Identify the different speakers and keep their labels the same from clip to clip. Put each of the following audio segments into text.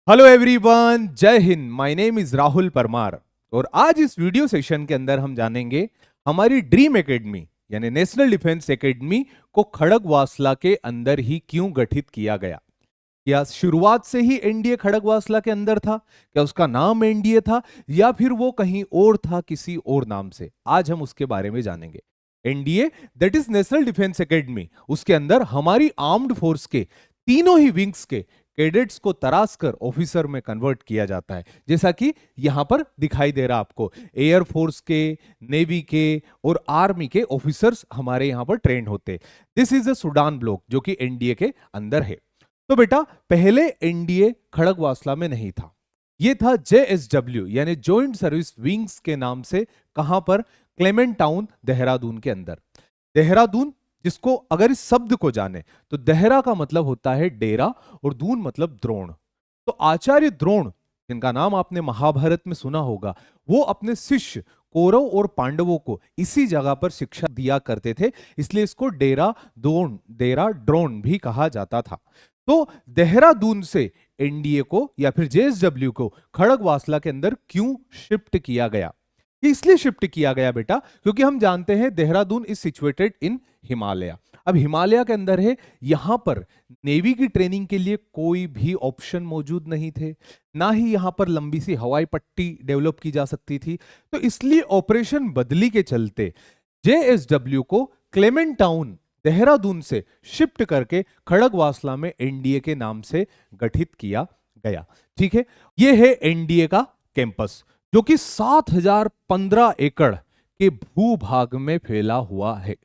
Speaker 1: Hello everyone, जय Hind. My name is Rahul Parmar और आज इस वीडियो सेशन के अंदर हम जानेंगे हमारी ड्रीम एकेडमी यानी नेशनल डिफेंस एकेडमी को खड़गवासला के अंदर ही क्यों गठित किया गया। या शुरुआत से ही एनडीए खड़गवासला के अंदर था? क्या उसका नाम एनडीए था या फिर वो कहीं और था किसी और नाम से? आज हम उसके बारे में जानेंगे। NDA that is national defence academy, उसके अंदर हमारी आर्म्ड फोर्स के तीनों ही विंग्स के कैडेट्स को तराश कर ऑफिसर में कन्वर्ट किया जाता है, जैसा कि यहां पर दिखाई दे रहा आपको। एयर फोर्स के, नेवी के और आर्मी के ऑफिसर्स हमारे यहां पर ट्रेंड होते। This is a Sudan block जो कि एनडीए के अंदर है। तो बेटा, पहले एनडीए खड़गवासला में नहीं था, ये था जेएसडब्ल्यू यानी जॉइंट सर्विस विंग्स के नाम से। कहां पर? क्लेमेंट टाउन, देहरादून के अंदर। देहरादून, जिसको अगर इस शब्द को जाने तो देहरा का मतलब होता है डेरा और दून मतलब द्रोण। तो आचार्य द्रोण, जिनका नाम आपने महाभारत में सुना होगा, वो अपने शिष्य कौरव और पांडवों को इसी जगह पर शिक्षा दिया करते थे, इसलिए इसको डेरा द्रोण, डेरा ड्रोन भी कहा जाता था। तो देहरादून से एनडीए को या फिर जेएसडब्ल्यू को खड़गवासला के अंदर क्यों शिफ्ट किया गया? इसलिए शिफ्ट किया गया बेटा क्योंकि हम जानते हैं Dehradun is situated in Himalaya. अब हिमालय के अंदर है, यहां पर नेवी की ट्रेनिंग के लिए कोई भी ऑप्शन मौजूद नहीं थे, ना ही यहां पर लंबी सी हवाई पट्टी डेवलप की जा सकती थी। तो इसलिए ऑपरेशन बदली के चलते जेएसडब्ल्यू को क्लेमेंट टाउन, देहरादून से शिफ्ट करके खड़गवासला में एनडीए के नाम से गठित किया गया। ठीक है, यह है एनडीए का कैंपस जो कि 7015 एकड़ के भूभाग में फैला हुआ है।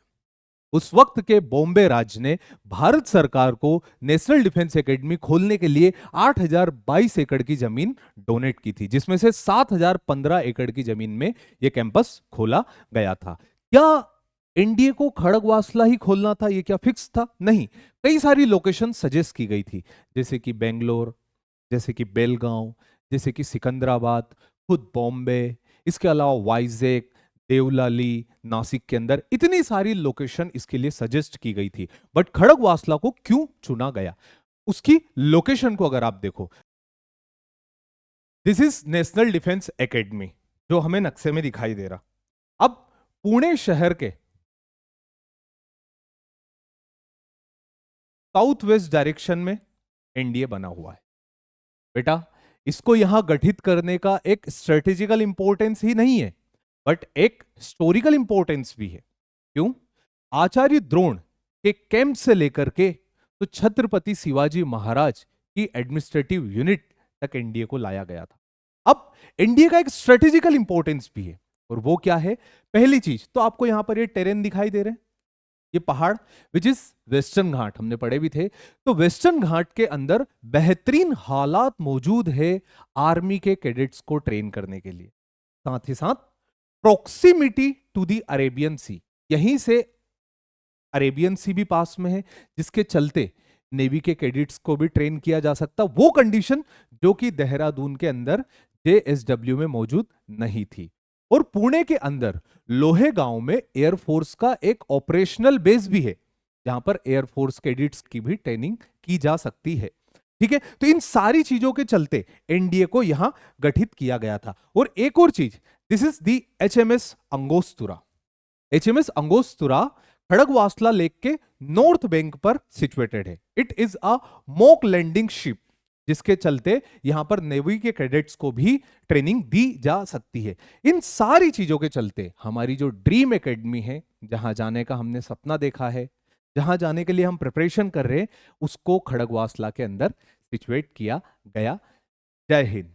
Speaker 1: उस वक्त के बॉम्बे राज्य ने भारत सरकार को नेशनल डिफेंस एकेडमी खोलने के लिए 8022 एकड़ की जमीन डोनेट की थी, जिसमें से 7015 एकड़ की जमीन में यह कैंपस खोला गया था। क्या एनडीए को खड़गवासला ही खोलना था? यह क्या फिक्स था? नहीं, कई सारी लोकेशन सजेस्ट की गई थी, जैसे कि बेंगलोर, जैसे कि बेलगांव, जैसे कि सिकंदराबाद, खुद बॉम्बे, इसके अलावा वाइजेक, देवलाली, नासिक के अंदर इतनी सारी लोकेशन इसके लिए सजेस्ट की गई थी। बट खड़गवासला को क्यों चुना गया? उसकी लोकेशन को अगर आप देखो, this is national defence academy जो हमें नक्शे में दिखाई दे रहा। अब पुणे शहर के साउथ वेस्ट डायरेक्शन में एनडीए बना हुआ है। बेटा, इसको यहां गठित करने का एक स्ट्रेटेजिकल इंपॉर्टेंस ही नहीं है, बट एक हिस्टोरिकल इंपॉर्टेंस भी है। क्यों? आचार्य द्रोण के कैंप से लेकर के तो छत्रपति शिवाजी महाराज की एडमिनिस्ट्रेटिव यूनिट तक एनडीए को लाया गया था। अब एनडीए का एक स्ट्रेटेजिकल इंपॉर्टेंस भी है, और वो क्या है? पहली चीज तो आपको यहां पर ये टेरेन दिखाई दे रहे हैं, ये पहाड़ विच इज वेस्टर्न घाट, हमने पढ़े भी थे। तो वेस्टर्न घाट के अंदर बेहतरीन हालात मौजूद है आर्मी के कैडेट्स को ट्रेन करने के लिए। साथ ही साथ प्रॉक्सिमिटी टू द अरेबियन सी, यहीं से अरेबियन सी भी पास में है, जिसके चलते नेवी के कैडेट्स को भी ट्रेन किया जा सकता, वो कंडीशन जो कि देहरादून के अंदर जेएसडब्ल्यू में मौजूद नहीं थी। और पुणे के अंदर लोहे गांव में एयरफोर्स का एक ऑपरेशनल बेस भी है, जहां पर एयरफोर्स कैडेट्स की भी ट्रेनिंग की जा सकती है। ठीक है, तो इन सारी चीजों के चलते एनडीए को यहां गठित किया गया था। और एक और चीज, this is the HMS Angostura. HMS Angostura Khadakwasla lake के नॉर्थ बैंक पर सिचुएटेड है। It is a mock landing ship, जिसके चलते यहां पर नेवी के कैडेट्स को भी ट्रेनिंग दी जा सकती है। इन सारी चीजों के चलते हमारी जो ड्रीम एकेडमी है, जहां जाने का हमने सपना देखा है, जहां जाने के लिए हम प्रिपरेशन कर रहे हैं, उसको खड़गवासला के अंदर सिचुएट किया गया। जय हिंद।